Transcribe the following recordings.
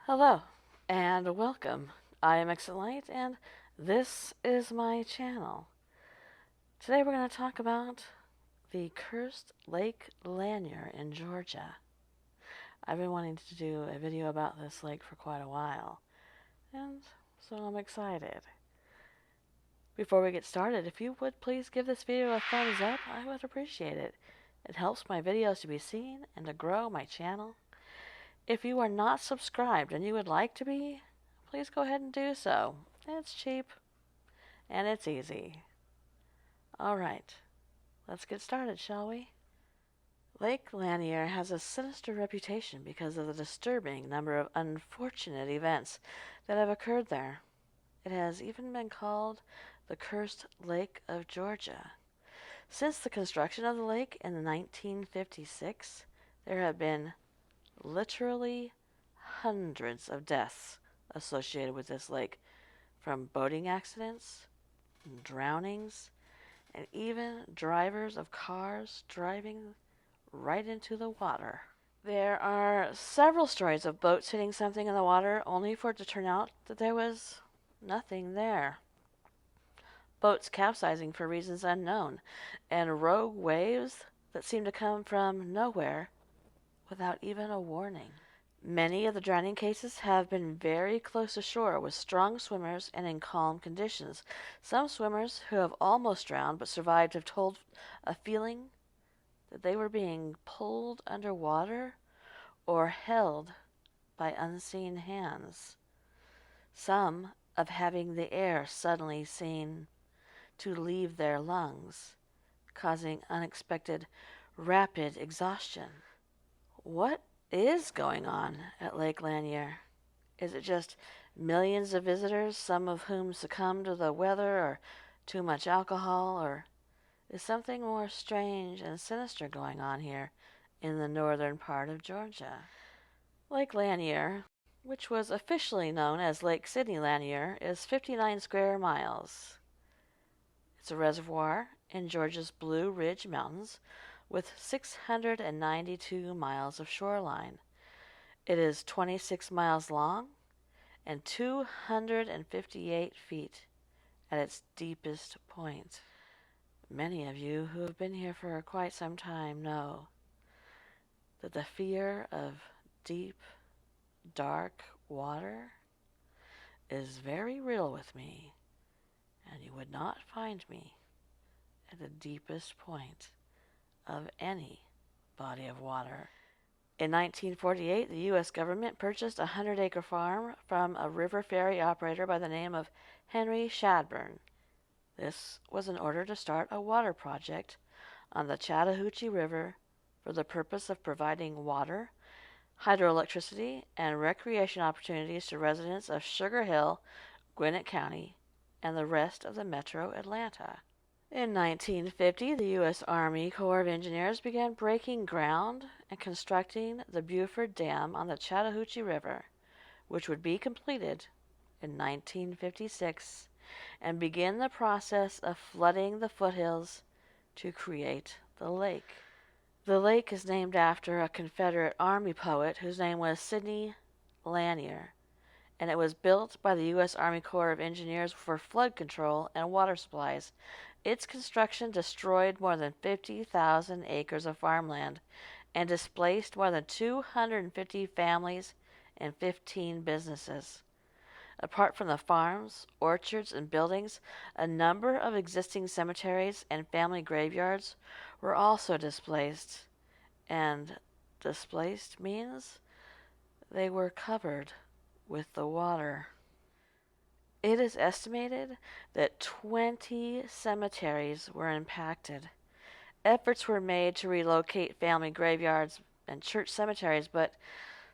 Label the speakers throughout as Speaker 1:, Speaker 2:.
Speaker 1: Hello and welcome. I am Excellent and this is my channel. Today we're going to talk about the cursed Lake Lanier in Georgia. I've been wanting to do a video about this lake for quite a while, and so I'm excited. Before we get started, if you would please give this video a thumbs up, I would appreciate it. It helps my videos to be seen and to grow my channel. If you are not subscribed and you would like to be, please go ahead and do so. It's cheap and it's easy. Alright, let's get started, shall we? Lake Lanier has a sinister reputation because of the disturbing number of unfortunate events that have occurred there. It has even been called the Cursed Lake of Georgia. Since the construction of the lake in 1956, there have been literally hundreds of deaths associated with this lake, from boating accidents, drownings, and even drivers of cars driving right into the water. There are several stories of boats hitting something in the water only for it to turn out that there was nothing there. Boats capsizing for reasons unknown, and rogue waves that seem to come from nowhere without even a warning. Many of the drowning cases have been very close to shore with strong swimmers and in calm conditions. Some swimmers who have almost drowned but survived have told a feeling that they were being pulled underwater or held by unseen hands. Some of having the air suddenly seem to leave their lungs, causing unexpected rapid exhaustion. What is going on at Lake Lanier? Is it just millions of visitors, some of whom succumb to the weather or too much alcohol, or is something more strange and sinister going on here in the northern part of Georgia? Lake Lanier, which was officially known as Lake Sidney Lanier, is 59 square miles. It's a reservoir in Georgia's Blue Ridge Mountains with 692 miles of shoreline. It is 26 miles long and 258 feet at its deepest point. Many of you who have been here for quite some time know that the fear of deep, dark water is very real with me, and you would not find me at the deepest point of any body of water. In 1948, the U.S. government purchased a 100-acre farm from a river ferry operator by the name of Henry Shadburn. This was in order to start a water project on the Chattahoochee River for the purpose of providing water, hydroelectricity, and recreation opportunities to residents of Sugar Hill, Gwinnett County, and the rest of the metro Atlanta. In 1950, the U.S. Army Corps of Engineers began breaking ground and constructing the Buford Dam on the Chattahoochee River, which would be completed in 1956 and begin the process of flooding the foothills to create the lake. The lake is named after a Confederate Army poet whose name was Sidney Lanier, and it was built by the U.S. Army Corps of Engineers for flood control and water supplies. Its construction destroyed more than 50,000 acres of farmland and displaced more than 250 families and 15 businesses. Apart from the farms, orchards, and buildings, a number of existing cemeteries and family graveyards were also displaced. And displaced means they were covered with the water. It is estimated that 20 cemeteries were impacted. Efforts were made to relocate family graveyards and church cemeteries, but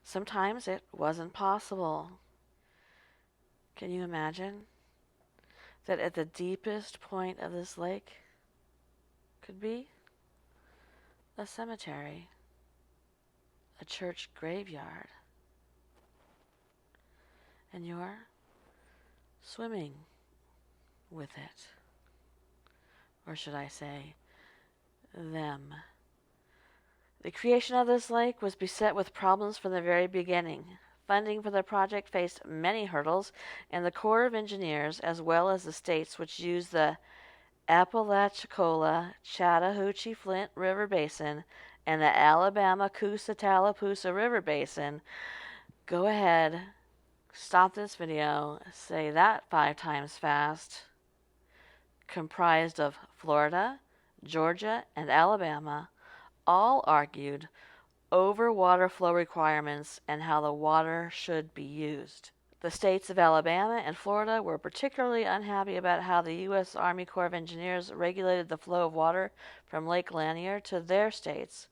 Speaker 1: sometimes it wasn't possible. Can you imagine that at the deepest point of this lake could be a cemetery, a church graveyard, and you're swimming with it? Or should I say, them. The creation of this lake was beset with problems from the very beginning. Funding for the project faced many hurdles, and the Corps of Engineers, as well as the states which use the Apalachicola Chattahoochee Flint River Basin and the Alabama Coosa Tallapoosa River Basin, go ahead, stop this video, say that 5 times fast, comprised of Florida, Georgia, and Alabama, all argued over water flow requirements and how the water should be used. The states of Alabama and Florida were particularly unhappy about how the U.S. Army Corps of Engineers regulated the flow of water from Lake Lanier to their states.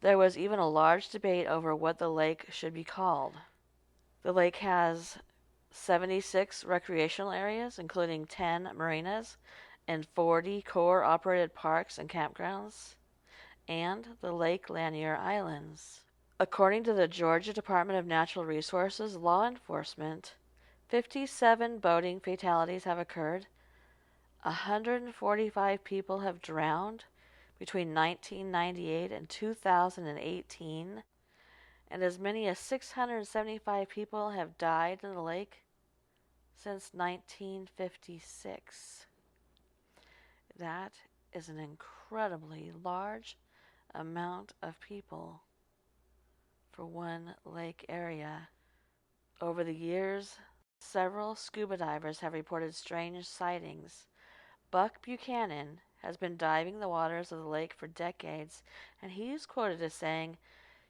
Speaker 1: There was even a large debate over what the lake should be called. The lake has 76 recreational areas, including 10 marinas and 40 Corps-operated parks and campgrounds, and the Lake Lanier Islands. According to the Georgia Department of Natural Resources law enforcement, 57 boating fatalities have occurred, 145 people have drowned between 1998 and 2018, and as many as 675 people have died in the lake since 1956. That is an incredibly large amount of people for one lake area. Over the years, several scuba divers have reported strange sightings. Buck Buchanan has been diving the waters of the lake for decades, and he's quoted as saying,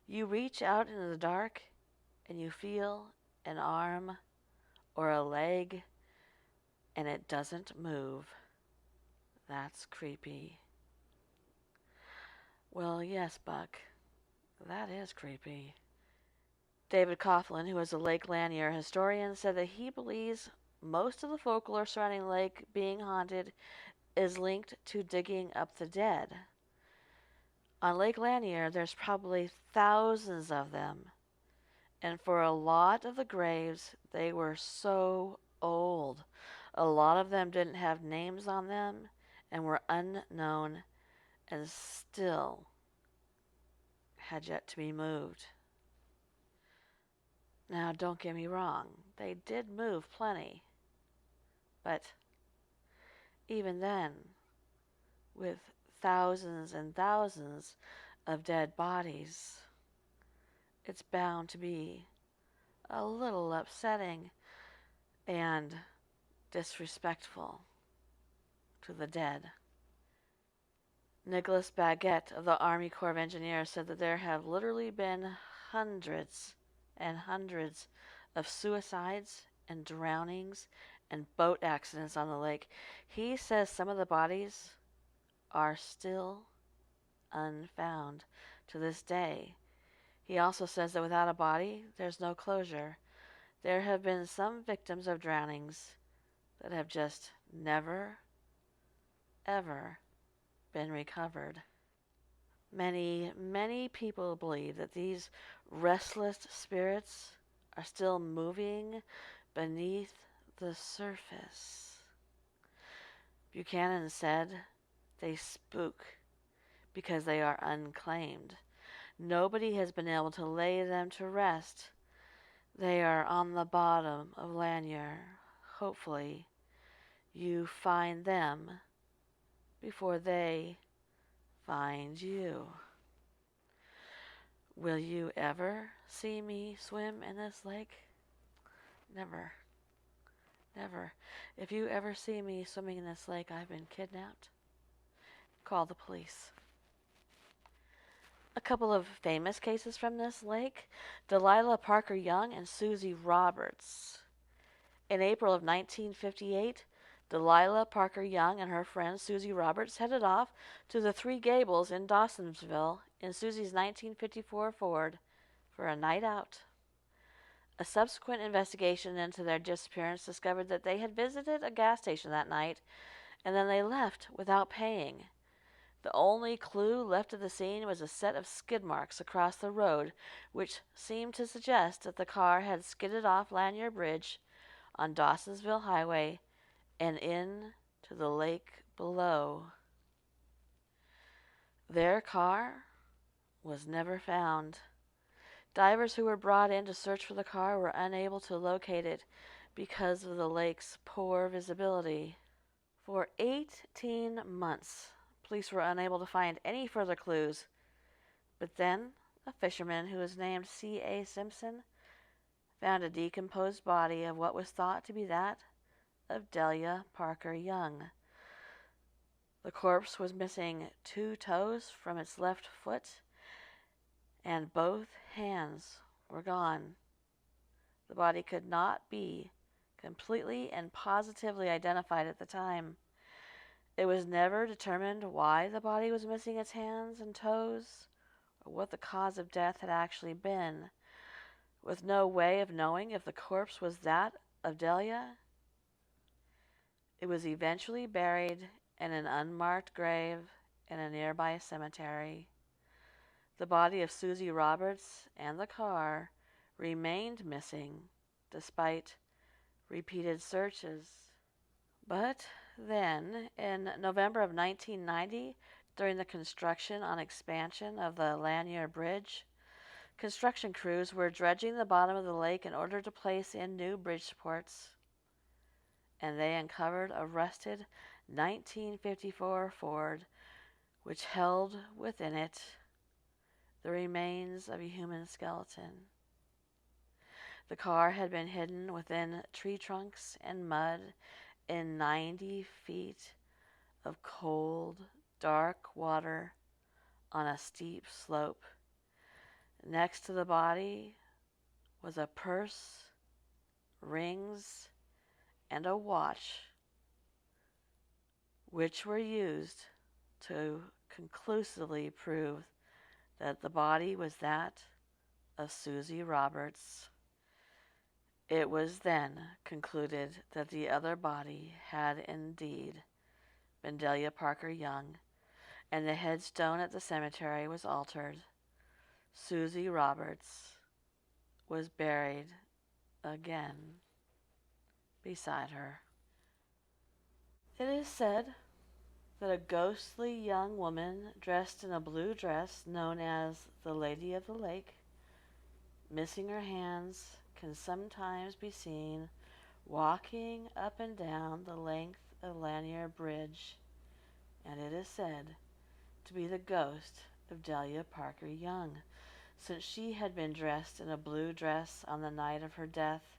Speaker 1: "You reach out into the dark and you feel an arm or a leg and it doesn't move. That's creepy." Well, yes, Buck, that is creepy. David Coughlin, who is a Lake Lanier historian, said that he believes most of the folklore surrounding the lake being haunted is linked to digging up the dead. On Lake Lanier, there's probably thousands of them, and for a lot of the graves, they were so old. A lot of them didn't have names on them and were unknown and still had yet to be moved. Now, don't get me wrong, they did move plenty, but even then, with thousands and thousands of dead bodies, it's bound to be a little upsetting and disrespectful to the dead. Nicholas Baguette of the Army Corps of Engineers said that there have literally been hundreds and hundreds of suicides and drownings and boat accidents on the lake. He says some of the bodies are still unfound to this day. He also says that without a body, there's no closure. There have been some victims of drownings that have just never, ever been recovered. Many, many people believe that these restless spirits are still moving beneath the surface. Buchanan said they spook because they are unclaimed. Nobody has been able to lay them to rest. They are on the bottom of Lanier. Hopefully, you find them before they find you. Will you ever see me swim in this lake? Never. Never. If you ever see me swimming in this lake, I've been kidnapped. Call the police. A couple of famous cases from this lake: Delilah Parker Young and Susie Roberts. In April of 1958, Delilah Parker Young and her friend Susie Roberts headed off to the Three Gables in Dawsonville in Susie's 1954 Ford for a night out. A subsequent investigation into their disappearance discovered that they had visited a gas station that night and then they left without paying. The only clue left at the scene was a set of skid marks across the road, which seemed to suggest that the car had skidded off Lanier Bridge on Dawsonville Highway and into the lake below. Their car was never found. Divers who were brought in to search for the car were unable to locate it because of the lake's poor visibility. For 18 months, police were unable to find any further clues, but then a fisherman who was named C.A. Simpson found a decomposed body of what was thought to be that of Delia Parker Young. The corpse was missing 2 toes from its left foot, and both hands were gone. The body could not be completely and positively identified at the time. It was never determined why the body was missing its hands and toes, or what the cause of death had actually been. With no way of knowing if the corpse was that of Delia, it was eventually buried in an unmarked grave in a nearby cemetery. The body of Susie Roberts and the car remained missing despite repeated searches. But then, in November of 1990, during the construction on expansion of the Lanier Bridge, construction crews were dredging the bottom of the lake in order to place in new bridge supports, and they uncovered a rusted 1954 Ford which held within it the remains of a human skeleton. The car had been hidden within tree trunks and mud in 90 feet of cold, dark water on a steep slope. Next to the body was a purse, rings, and a watch, which were used to conclusively prove that the body was that of Susie Roberts. It was then concluded that the other body had indeed been Delia Parker Young, and the headstone at the cemetery was altered. Susie Roberts was buried again beside her. It is said that a ghostly young woman dressed in a blue dress known as the Lady of the Lake, missing her hands, can sometimes be seen walking up and down the length of Lanier Bridge, and it is said to be the ghost of Delia Parker Young, since she had been dressed in a blue dress on the night of her death,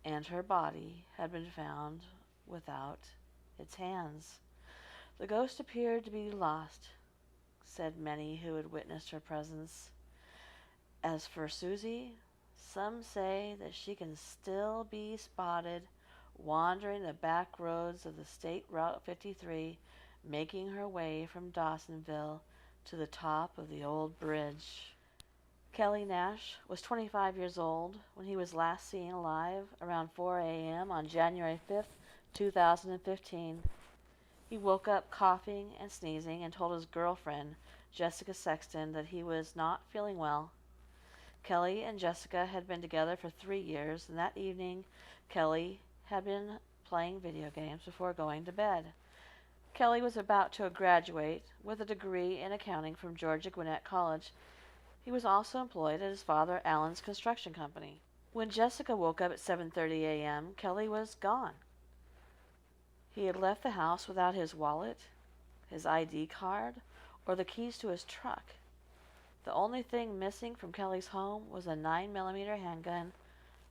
Speaker 1: and her body had been found without its hands. The ghost appeared to be lost, said many who had witnessed her presence. As for Susie, some say that she can still be spotted wandering the back roads of the State Route 53, making her way from Dawsonville to the top of the old bridge. Kelly Nash was 25 years old when he was last seen alive around 4 a.m. on January 5th, 2015. He woke up coughing and sneezing and told his girlfriend, Jessica Sexton, that he was not feeling well. Kelly and Jessica had been together for 3 years, and that evening Kelly had been playing video games before going to bed. Kelly was about to graduate with a degree in accounting from Georgia Gwinnett College. He was also employed at his father Alan's construction company. When Jessica woke up at 7:30 a.m., Kelly was gone. He had left the house without his wallet, his ID card, or the keys to his truck. The only thing missing from Kelly's home was a 9mm handgun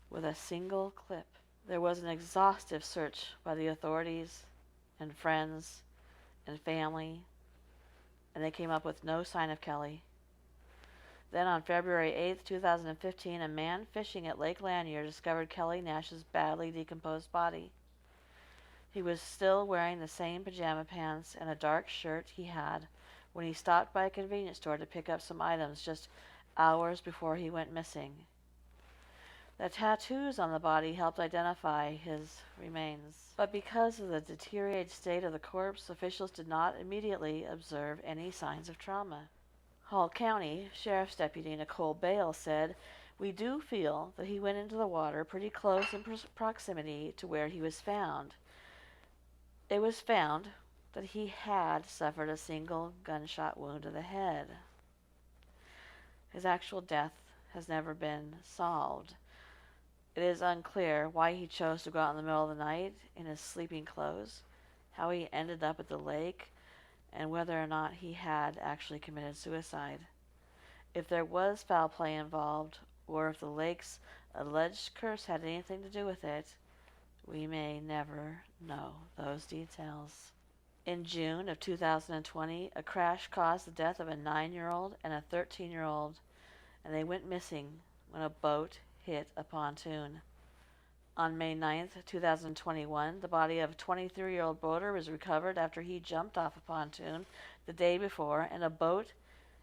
Speaker 1: with a single clip. There was an exhaustive search by the authorities and friends and family, and they came up with no sign of Kelly. Then on February 8, 2015, a man fishing at Lake Lanier discovered Kelly Nash's badly decomposed body. He was still wearing the same pajama pants and a dark shirt he had when he stopped by a convenience store to pick up some items just hours before he went missing. The tattoos on the body helped identify his remains, but because of the deteriorated state of the corpse, officials did not immediately observe any signs of trauma. Hall County Sheriff's Deputy Nicole Bale said, "We do feel that he went into the water pretty close in proximity to where he was found. It was found that he had suffered a single gunshot wound to the head. His actual death has never been solved. It is unclear why he chose to go out in the middle of the night in his sleeping clothes, how he ended up at the lake, and whether or not he had actually committed suicide. If there was foul play involved, or if the lake's alleged curse had anything to do with it, we may never know those details. In June of 2020, a crash caused the death of a 9-year-old and a 13-year-old, and they went missing when a boat hit a pontoon. On May 9th, 2021, the body of a 23-year-old boater was recovered after he jumped off a pontoon the day before and a boat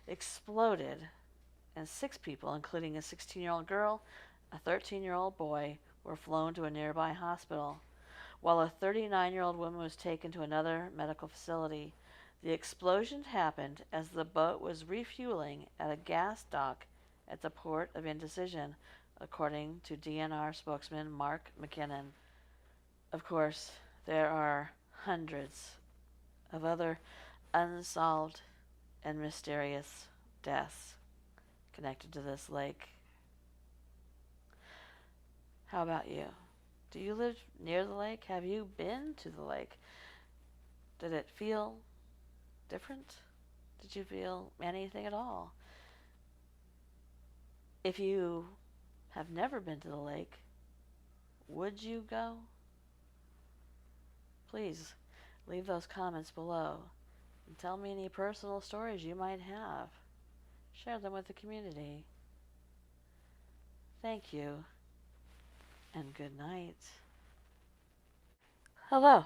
Speaker 1: exploded, and 6 people, including a 16-year-old girl, a 13-year-old boy, were flown to a nearby hospital, while a 39-year-old woman was taken to another medical facility. The explosion happened as the boat was refueling at a gas dock at the Port of Indecision, according to DNR spokesman Mark McKinnon. Of course, there are hundreds of other unsolved and mysterious deaths connected to this lake. How about you? Do you live near the lake? Have you been to the lake? Did it feel different? Did you feel anything at all? If you have never been to the lake, would you go? Please leave those comments below and tell me any personal stories you might have. Share them with the community. Thank you, and good night. Hello.